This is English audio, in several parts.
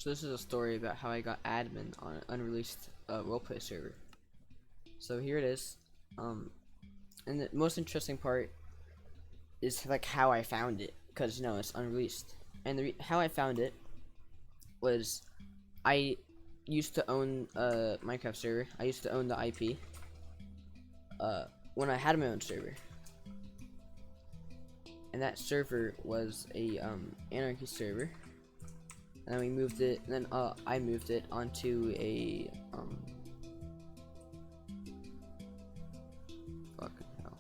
So this is a story about how I got admin on an unreleased roleplay server. So here it is. And the most interesting part is like how I found it, because it's unreleased. And how I found it was I used to own a Minecraft server. I used to own the IP when I had my own server, and that server was a anarchy server. And then we moved it. And then I moved it onto a fucking hell.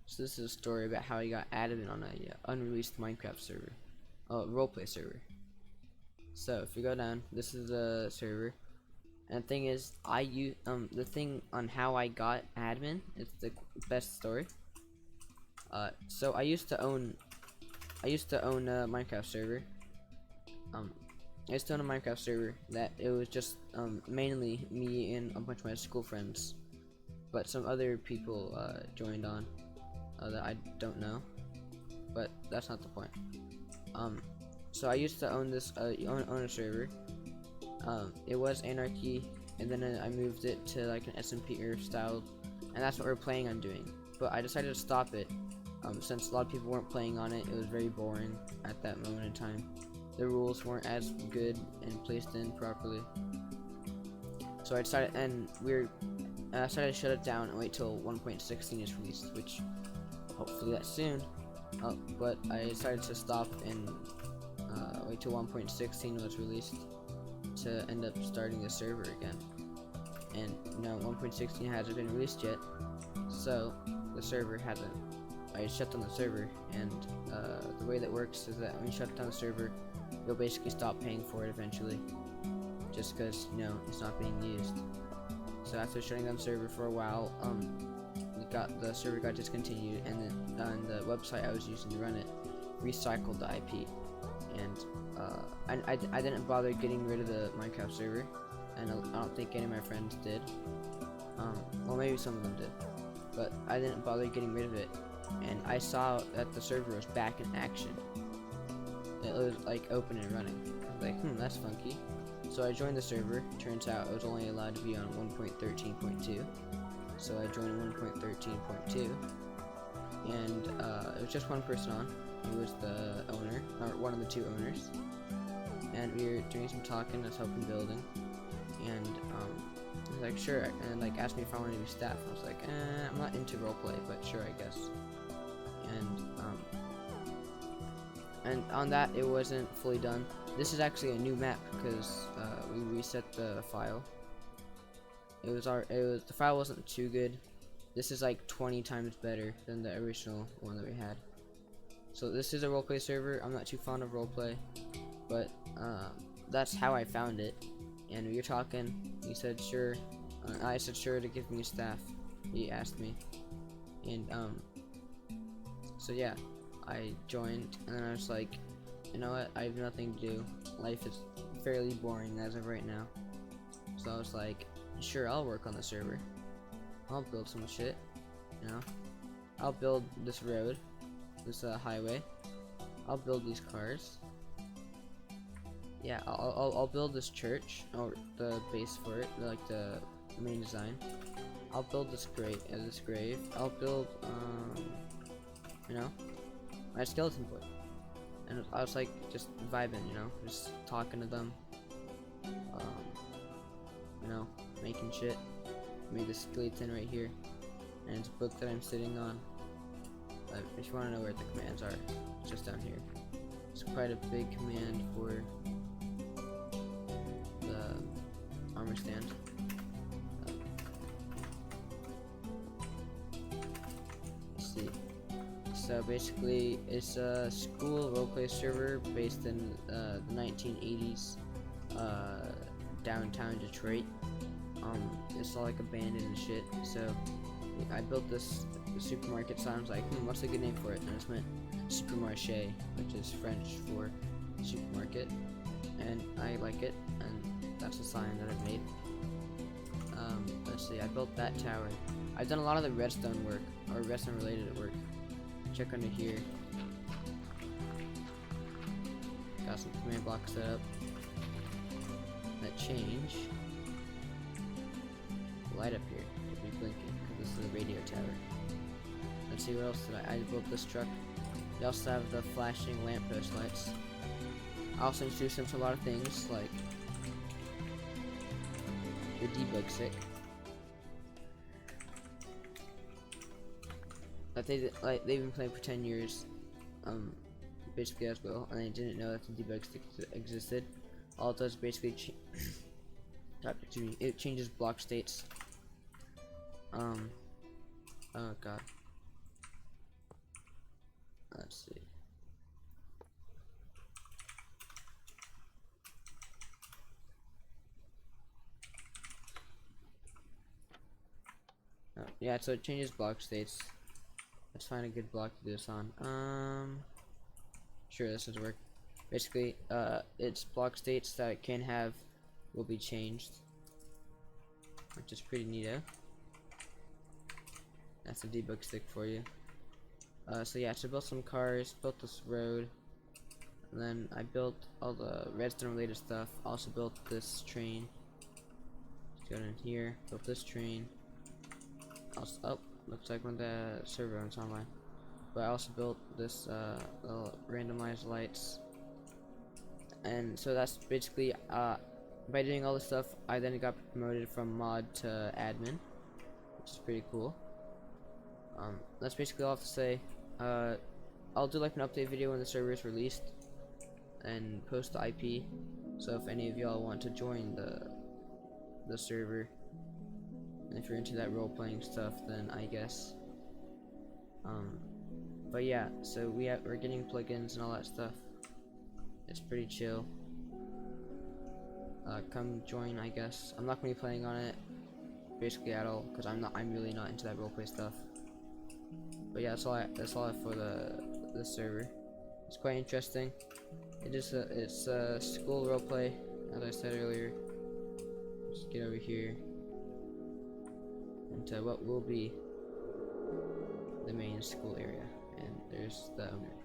So this is a story about how I got added on a unreleased Minecraft server, roleplay server. So if you go down, this is the server, and the thing is, the thing on how I got admin is the best story. So I used to own a Minecraft server. I used to own a Minecraft server that it was just mainly me and a bunch of my school friends, but some other people joined on that I don't know, but that's not the point. So I used to own this own a server. It was anarchy, and then I moved it to like an SMP Earth style, and that's what we're planning on doing. But I decided to stop it since a lot of people weren't playing on it. It was very boring at that moment in time. The rules weren't as good and placed in properly. So I decided, I decided to shut it down and wait till 1.16 is released, which hopefully that's soon. But I decided to stop and wait till 1.16 was released to end up starting the server again. And 1.16 hasn't been released yet, so the server hasn't. I shut down the server, and the way that works is that when you shut down the server, you'll basically stop paying for it eventually, just because it's not being used. So after shutting down the server for a while, the server got discontinued, and then the website I was using to run it recycled the IP, and I didn't bother getting rid of the Minecraft server, and I don't think any of my friends did. Well, maybe some of them did, but I didn't bother getting rid of it. And I saw that the server was back in action. It was like open and running. I was like, that's funky. So I joined the server. Turns out I was only allowed to be on 1.13.2. So I joined 1.13.2, and it was just one person on. He was the owner, or one of the two owners. And we were doing some talking. I was helping building, and he was like, sure, and like asked me if I wanted to be staff. I was like, I'm not into roleplay, but sure, I guess. And on that, it wasn't fully done. This is actually a new map because we reset the file. The file wasn't too good. This is like 20 times better than the original one that we had. So this is a roleplay server. I'm not too fond of roleplay, but that's how I found it. And we were talking. He said sure. I said sure to give me a staff. He asked me, and so yeah, I joined, and then I was like, you know what? I have nothing to do. Life is fairly boring as of right now. So I was like, sure, I'll work on the server. I'll build some shit. I'll build this road, this highway. I'll build these cars. Yeah, I'll build this church, or the base for it, like the main design. I'll build this grave. I'll build my skeleton boy. And I was like just vibing, just talking to them, making shit. Made this skeleton right here, and it's a book that I'm sitting on. If you want to know where the commands are, it's just down here. It's quite a big command for the armor stand. Let's see. So basically, it's a school roleplay server based in the 1980s, downtown Detroit. It's all like abandoned and shit. So I built this supermarket sign. I was like, what's a good name for it? And I just meant supermarché, which is French for supermarket. and I like it, and that's a sign that it made. Let's see, I built that tower. I've done a lot of the redstone work, or redstone related work. Check under here. Got some command blocks set up that change the light up here to be blinking, because this is a radio tower. Let's see, what else did I built this truck. You also have the flashing lamppost lights. I also introduced them to a lot of things, like the debug stick. That they've been playing for 10 years, basically as well, and they didn't know that the debug stick existed. All it does basically it changes block states. Oh god. Let's see. Oh, yeah, so it changes block states. Let's find a good block to do this on. Sure, this does work. Basically, its block states that it can have will be changed, which is pretty neato. That's a debug stick for you. So yeah, so I built some cars, built this road, and then I built all the redstone related stuff. Also built this train. Let's go in here, built this train. Also, oh, looks like one of the server runs online. But I also built this little randomized lights. And so that's basically, by doing all this stuff, I then got promoted from mod to admin, which is pretty cool. That's basically all I have to say. I'll do like an update video when the server is released and post the IP. So if any of y'all want to join the server, and if you're into that role-playing stuff, then I guess. But yeah, so we're getting plugins and all that stuff. It's pretty chill. Come join, I guess. I'm not gonna be playing on it basically at all, because I'm really not into that roleplay stuff. But yeah, that's all I have for the server. It's quite interesting. It's a school roleplay, as I said earlier. Just get over here into what will be the main school area, and there's the owner.